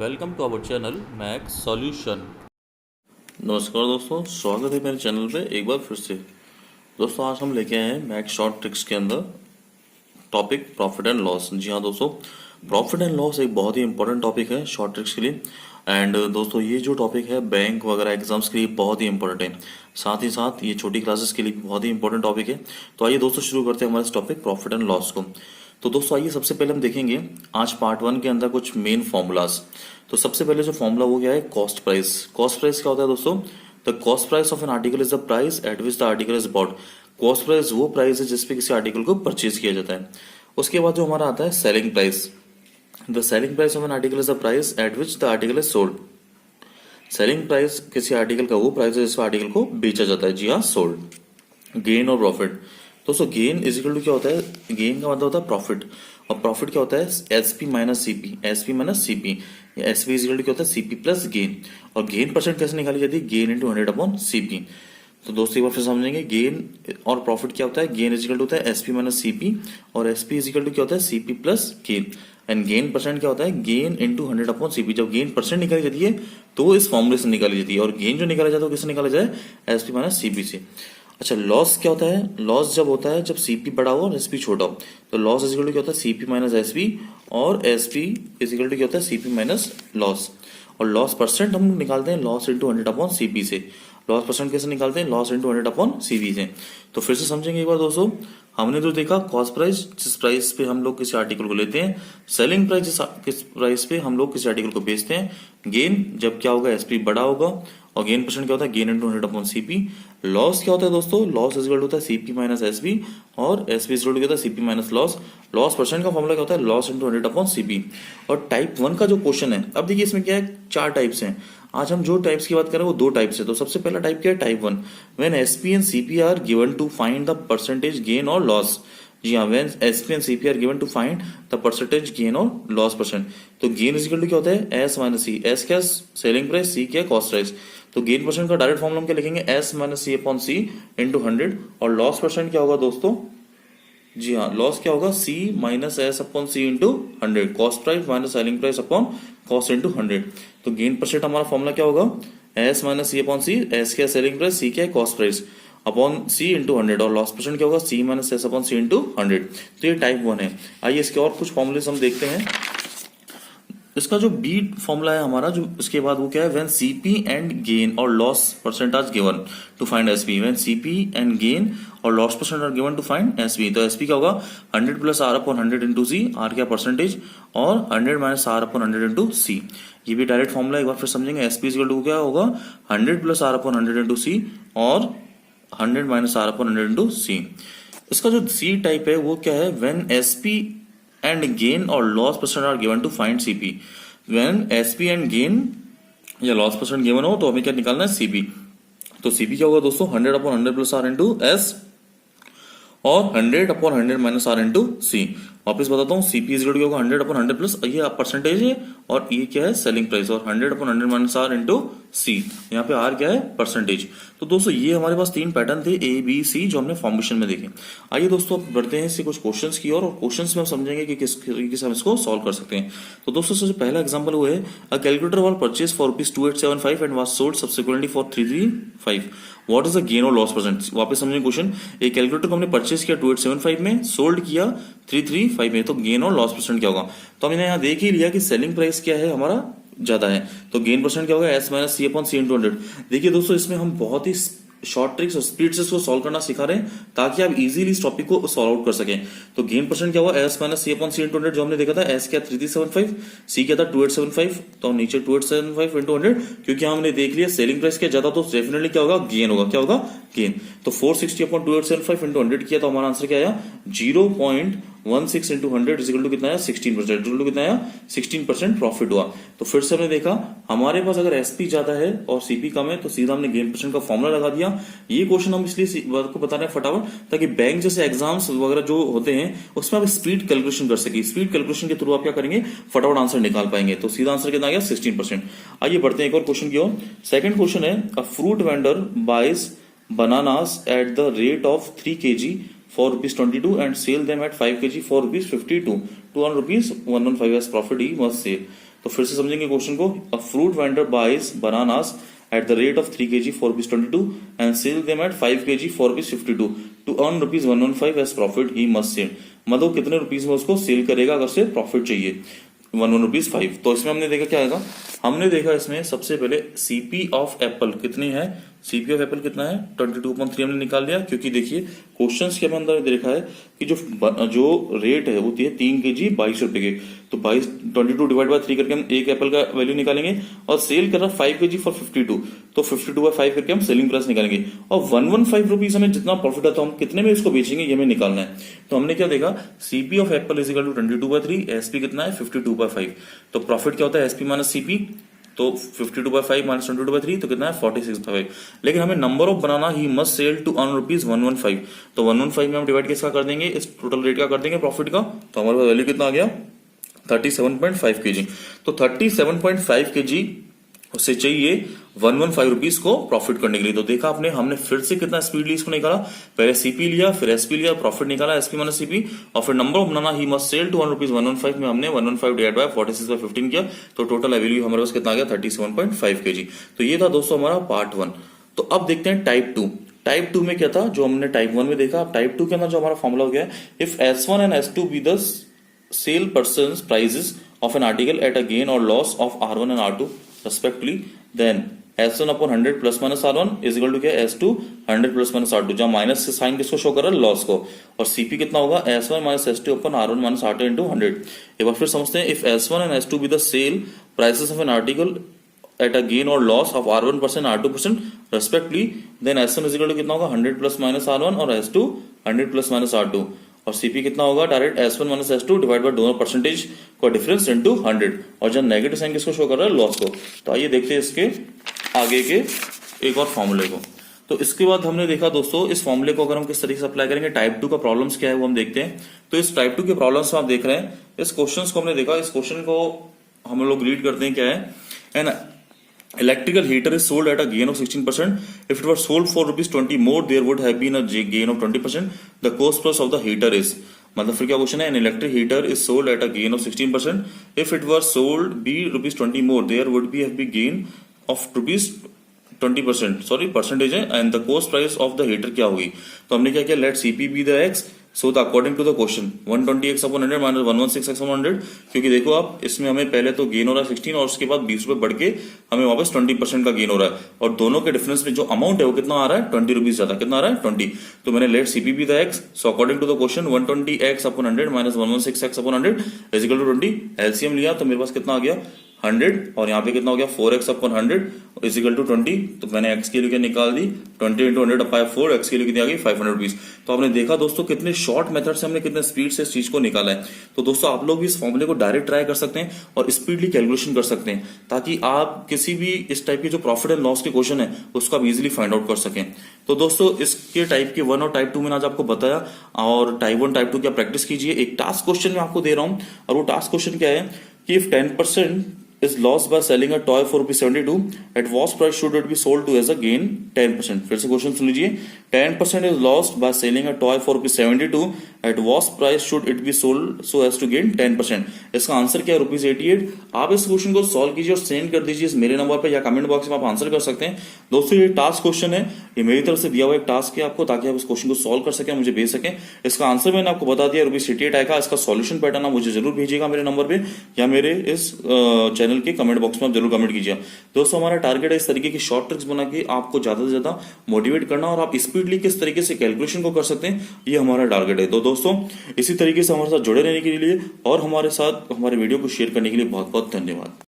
Welcome to our channel Max Solution. नमस्कार दोस्तों, स्वागत है मेरे चैनल पे एक बार फिर से। दोस्तों आज हम लेके आए हैं मैक्स शॉर्ट ट्रिक्स के अंदर टॉपिक प्रॉफिट एंड लॉस। जी हाँ दोस्तों, प्रॉफिट एंड लॉस एक बहुत ही इंपॉर्टेंट टॉपिक है शॉर्ट ट्रिक्स के लिए। एंड दोस्तों ये जो टॉपिक है बैंक वगैरह एग्जाम्स के लिए बहुत ही इंपॉर्टेंट है, साथ ही साथ ये छोटी क्लासेस के लिए भी बहुत ही इंपॉर्टेंट टॉपिक है। तो आइए दोस्तों शुरू करते हैं हमारे इस टॉपिक प्रॉफिट एंड लॉस को। तो दोस्तों आइए सबसे पहले हम देखेंगे आज पार्ट 1 के अंदर कुछ मेन फॉर्मूलाज। तो सबसे पहले जो फॉर्मूला वो क्या है, कॉस्ट प्राइस। कॉस्ट प्राइस क्या होता है दोस्तों? The cost price of an article is the price at which the article is bought. Cost price वो प्राइस है जिसपे किसी आर्टिकल को परचेज किया जाता है। उसके बाद जो हमारा आता है selling price. The selling price of an article is the price at which the article is sold. Selling price किसी आर्टिकल का वो प्राइस है जिस आर्टिकल को बेचा जाता है। जी हाँ, सोल्ड। गेन और प्रॉफिट। दोस्तों गेन इज इक्वल टू क्या होता है? गेन का मतलब होता है प्रॉफिट, और प्रॉफिट क्या होता है? SP minus CP. SP minus CP, SP is equal to क्या होता है? CP plus gain. और गेन परसेंट कैसे निकाली जाती है? Gain into 100 upon CP. तो दोस्तों एक बार फिर समझेंगे, गेन और प्रॉफिट क्या होता है? गेन इज इक्वल टू होता है एसपी माइनस सीपी, और एसपी इज इक्वल टू क्या होता है? CP plus gain. And gain percent क्या होता है? Gain into 100 upon CP. जब गेन परसेंट निकाली जाती है तो इस फॉर्मूले से निकाली जाती है, और गेन जो निकाला जाता है किससे निकाला जाए? एसपी माइनस सीपी से। अच्छा, लॉस क्या होता है? लॉस जब होता है जब सीपी बड़ा हो और एसपी छोटा हो। तो लॉस इज इक्वल टू क्या होता है? सीपी माइनस एसपी, और एसपी इज इक्वल टू क्या होता है? CP minus loss. और लॉस परसेंट हम निकालते हैं लॉस इंटू 100 अपॉन सीपी से। लॉस परसेंट कैसे निकालते हैं? लॉस इंटू 100 अपॉन सीपी से। तो फिर से समझेंगे एक बार दोस्तों, हमने जो देखा कॉस्ट प्राइस जिस प्राइस पे हम लोग किसी आर्टिकल को लेते हैं, सेलिंग प्राइस किस प्राइस पे हम लोग किसी आर्टिकल को बेचते हैं, गेन जब क्या होगा? एसपी बड़ा होगा, और गेन परसेंट क्या होता है? Gain into 100 upon CP. Loss क्या होता है दोस्तों? लॉस इज इक्वल टू होता है सीपी माइनस एसपी, और एसपी इज इक्वल टू क्या होता है? CP minus loss. Loss percent का फॉर्मूला क्या होता है? Loss into 100 upon CP. और टाइप 1 का जो क्वेश्चन है, अब देखिए इसमें क्या है, 4 टाइप्स हैं। आज हम जो टाइप्स की बात करें वो 2 टाइप्स है। तो सबसे पहला टाइप क्या है? Type 1, when SP and CP are given to find the percentage gain और लॉस। जी हाँ, when SP and CP are given to find the percentage gain और लॉस परसेंट। तो गेन इज इक्वल टू क्या होता है? S minus C. एस क्या? Selling price, C क्या? Cost price. तो गेन परसेंट का डायरेक्ट फॉर्मूला हम क्या लिखेंगे? S minus C upon C into 100। और लॉस परसेंट क्या होगा दोस्तों? जी हाँ, लॉस क्या होगा? C minus S upon C into 100। Cost price minus selling price upon cost into 100। तो गेन परसेंट हमारा फॉर्मूला क्या होगा? S minus C upon C. S क्या? सेलिंग प्राइस, सी क्या? Cost price, upon C into 100। और loss percent क्या होगा? C minus S upon C into 100। तो ये टाइप 1 है। आइए इसके और कुछ फॉर्मूलेस हम देखते हैं। इसका जो बी फॉर्मूला है हमारा, जो इसके बाद वो क्या है? व्हेन सीपी एंड गेन और loss percentage given to find SP. When CP and gain और loss percent are given to find SP. तो एसपी क्या होगा? 100 plus R upon 100 into C. R क्या? परसेंटेज, और 100 minus R upon 100 into C. ये भी direct formula एक बार फिर समझेंगे। एसपी इक्वल टू क्या होगा? 100 plus R upon 100 into C, और 100 minus R upon 100 into C. इसका जो सी टाइप है वो क्या है? व्हेन एसपी एंड गेन और loss percent are given to find CP. When SP and gain या लॉस परसेंट गिवन हो तो हमें क्या निकालना है? सीपी। तो सीपी क्या होगा दोस्तों? 100 upon 100 plus R into S, और 100 upon 100 minus R into C. वापिस बताता हूँ, सीपी इज होगा 100 अपॉन 100 प्लस, ये परसेंटेज है, और ये क्या है? सेलिंग प्राइस, और 100 अपॉन 100 माइनस आर इंटू सी। यहाँ पे आर क्या है? परसेंटेज। तो दोस्तों ये हमारे पास 3 पैटर्न थे, ए बी सी, जो हमने फॉर्मेशन में देखे। आइए दोस्तों अब बढ़ते हैं इससे कुछ क्वेश्चंस की और क्वेश्चंस में हम समझेंगे कि किस तरीके से हम इसको सॉल्व कर सकते हैं। तो दोस्तों सबसे पहला एग्जांपल वो है, अ calculator was purchase for ₹2875 and was sold subsequently for 335। What is the gain और लॉस परसेंट? वापस समझेंगे क्वेश्चन। एक कैलकुलेटर को हमने परचेज किया 2875 में, सोल्ड किया 335 में, तो गेन और लॉस परसेंट क्या होगा? तो हमने यहाँ देख ही लिया कि सेलिंग प्राइस क्या है हमारा? ज्यादा है, तो गेन परसेंट क्या होगा? S minus C upon C into 100। देखिए दोस्तों इसमें हम बहुत ही शॉर्ट ट्रिक्स और स्पीड से इसको सॉल्व करना सिखा रहे हैं ताकि आप इजीली इस टॉपिक को सॉल्व आउट कर सकें। तो गेन परसेंट क्या हुआ? S minus C upon C into 100, जो हमने देखा था। एस क्या? 3375, सी क्या था? 2875, तो नीचे 2875 इंटू 100, क्योंकि हमने देख लिया सेलिंग प्राइस क्या ज्यादा, तो डेफिनेटली क्या होगा? गेन होगा। क्या होगा? गेन। तो 460 अपॉन 2875 इंटू 100 किया, तो हमारा आंसर क्या आया? 0.16 इंटू 100 इजिकल टू कितना आया? 16%। टू कितना आया? 16% प्रॉफिट हुआ। तो फिर से हमने देखा हमारे पास अगर एसपी ज्यादा है और सीपी कम है तो सीधा हमने गेन परसेंट का फॉर्मूला लगा दिया। ये क्वेश्चन हम इसलिए को बता रहे हैं फटाफट, ताकि बैंक जैसे एग्जाम्स वगैरह जो होते हैं उसमें आप स्पीड कैलकुलेशन कर सके। स्पीड कैलकुलेशन के थ्रू आप क्या करेंगे? फटाफट आंसर निकाल पाएंगे। तो सीधा आंसर कितना आ गया? 16%। आइए बढ़ते हैं एक और क्वेश्चन की ओर। सेकंड क्वेश्चन है, a fruit vendor buys bananas at the rate of 3 kg for ₹22 and sell them at 5 kg for ₹52 to earn ₹115 as profit he must save. तो फिर से समझेंगे क्वेश्चन को। A fruit vendor buys bananas at the rate of 3 kg for rupees 22 and sell them at 5 kg for rupees 52 to earn rupees 115 as profit he must sell। मतलब कितने rupees में उसको cell करेगा अगर से प्रॉफिट चाहिए 11 rupees 5। तो इसमें हमने देखा क्या आएगा, हमने देखा इसमें सबसे पहले सीपी ऑफ एप्पल कितनी है, सीपी ऑफ एप्पल कितना है 22.3 हमने निकाल लिया, क्योंकि देखिए क्वेश्चंस के अंदर देखा है कि जो रेट है होती है 3 kg 22 रुपए के, तो 22 डिवाइड बाय 3 करके हम एक एप्पल का वैल्यू निकालेंगे और सेल कर रहा 5 kg फॉर 52, तो 52 बाय 5 करके हम सेलिंग प्राइस निकालेंगे और 115 रुपीज हमें जितना प्रॉफिट आता है हम कितने में इसको बेचेंगे ये हमें निकालना है। तो हमने क्या देखा, CP of apple is equal to 22/3, SP कितना है 52/5। तो प्रॉफिट क्या होता है एसपी माइनस सीपी, तो 52/5 माइनस 22/3 तो कितना है 46/5। लेकिन हमें number of banana he must sell to earn rupees 115, तो 115 में हम डिवाइड किसका कर देंगे, इस टोटल रेट का कर देंगे प्रॉफिट का, तो हमारे पास वैल्यू कितना आ गया 37.5 kg। तो 37.5 kg उससे चाहिए 115 रुपीज को प्रॉफिट करने के लिए। तो देखा आपने, हमने फिर से कितना स्पीडली इसको निकाला, पहले सीपी लिया फिर एसपी लिया, प्रॉफिट निकाला एसपी माइनस सीपी, और फिर number of banana he must sell to rupees 115 में हमने 115 डिवाइड बाय 46/15 किया, तो टोटल वैल्यू हमारे पास कितना आ गया 37.5 kg। तो ये था दोस्तों हमारा पार्ट 1। तो अब देखते हैं टाइप 2। टाइप 2 में क्या था जो हमने टाइप 1 में देखा, अब टाइप 2 के अंदर जो हमारा फॉर्मूला हो गया, if S1 and S2 be the sell persons prices of an article at a gain और loss of R1 and R2 respectively, then S1 upon 100 plus minus R1 is equal to क्या S2 100 plus minus R2, जहाँ minus से sign किसको show कर रहा है loss को, और CP कितना होगा S1 minus S2 upon R1 minus R2 into 100। एक बार फिर समझते हैं, if S1 and S2 be the sale prices of an article at a gain or loss of R1% R2% respectively, then S1 is equal to कितना होगा 100 plus minus R1 और S2 100 plus minus R2, और CP कितना होगा direct S1 minus S2 divide by दोनों percentage का difference into 100, और जब नेगेटिव साइन किसको शो कर रहा है लॉस को। तो आइए देखते हैं इसके आगे के एक और फॉर्मूले को। तो इसके बाद हमने देखा दोस्तों इस फॉर्मूले को अगर हम किस तरीके से अप्लाई करेंगे, टाइप 2 का प्रॉब्लम्स क्या है वो हम देखते हैं। तो इस टाइप 2 के प्रॉब्लम्स में आप देख रहे हैं, इस क्वेश्चन को हमने देखा, इस क्वेश्चन को हम लोग रीड करते हैं क्या है, and electrical heater is sold at a gain of 16%. If it was sold for rupees 20 more, there would have been a gain of 20%. The cost price of the heater is, मतलब फिर क्या question है, an electric heater is sold at a gain of 16%. If it was sold be rupees 20 more, there would be have been gain of rupees 20%, sorry percentage है, and the cost price of the heater क्या होगी। तो हमने क्या किया, let CP be the x, so the according to the question 120x upon 100 minus 116x upon 100, क्योंकि देखो आप इसमें हमें पहले तो गेन हो रहा है 16 और उसके बाद 20 रुपए बढ़ के हमें वापस 20% का गेन हो रहा है, और दोनों के डिफरेंस में जो अमाउंट है वो कितना आ रहा है 20 रुपीज ज्यादा, कितना आ रहा है 20। तो मैंने let CP be the x, so according to the question 120x upon 100 minus 116x upon 100 is equal to 20। LCM लिया तो मेरे पास कितना आ गया 100, और यहाँ पे कितना हो गया 4x upon 100 is equal to 20। तो मैंने x के लिए क्या निकाल दी 20 इंटू 100 अपाई 4, x के लिए कितनी आ गई 500 रुपीज। तो आपने देखा दोस्तों कितने शॉर्ट मेथड से हमने कितने स्पीड से इस चीज को निकाला है। तो दोस्तों आप लोग भी इस फॉर्मूले को डायरेक्ट ट्राई कर सकते हैं और स्पीडली कैलकुलेशन कर सकते हैं, ताकि आप किसी भी इस टाइप के जो प्रॉफिट एंड लॉस के क्वेश्चन है उसको आप इजिली फाइंड आउट कर सकें। तो दोस्तों इसके टाइप के 1 और टाइप 2 मैंने आज आपको बताया, और टाइप 1 टाइप 2 की आप प्रैक्टिस कीजिए। एक टास्क क्वेश्चन मैं आपको दे रहा हूं, और वो टास्क क्वेश्चन क्या है कि if 10% is lost by selling a toy for ₹72, at what price should it be sold to as a gain 10%। फिर से क्वेश्चन सुन लीजिए, 10% is lost by selling a toy for ₹72, at what price should it be sold so as to gain 10%। इसका answer क्या है ₹88। आप इस question को solve कीजिए और सेंड कर दीजिए इस मेरे नंबर पे या कमेंट बॉक्स में आप आंसर कर सकते हैं। दोस्तों ये टास्क क्वेश्चन है, ये मेरी तरफ से दिया हुआ एक टास्क है आपको, ताकि आप इस क्वेश्चन को सॉल्व कर सकें, मुझे भेज सकें। इसका आंसर मैंने आपको बता दिया ₹88 आएगा। इसका सॉल्यूशन पैटर्न आप मुझे जरूर भेजिएगा मेरे नंबर पे या मेरे इस चैनल के कमेंट बॉक्स में जरूर कमेंट कीजिए। दोस्तों हमारा टारगेट है इस तरीके की शॉर्ट ट्रिक्स बना के आपको ज्यादा से ज्यादा मोटिवेट करना, और आप स्पीडली किस तरीके से कैलकुलेशन को कर सकते हैं ये हमारा टारगेट है। तो दोस्तों इसी तरीके से हमारे साथ जुड़े रहने के लिए और हमारे साथ हमारे वीडियो को शेयर करने के लिए बहुत बहुत धन्यवाद।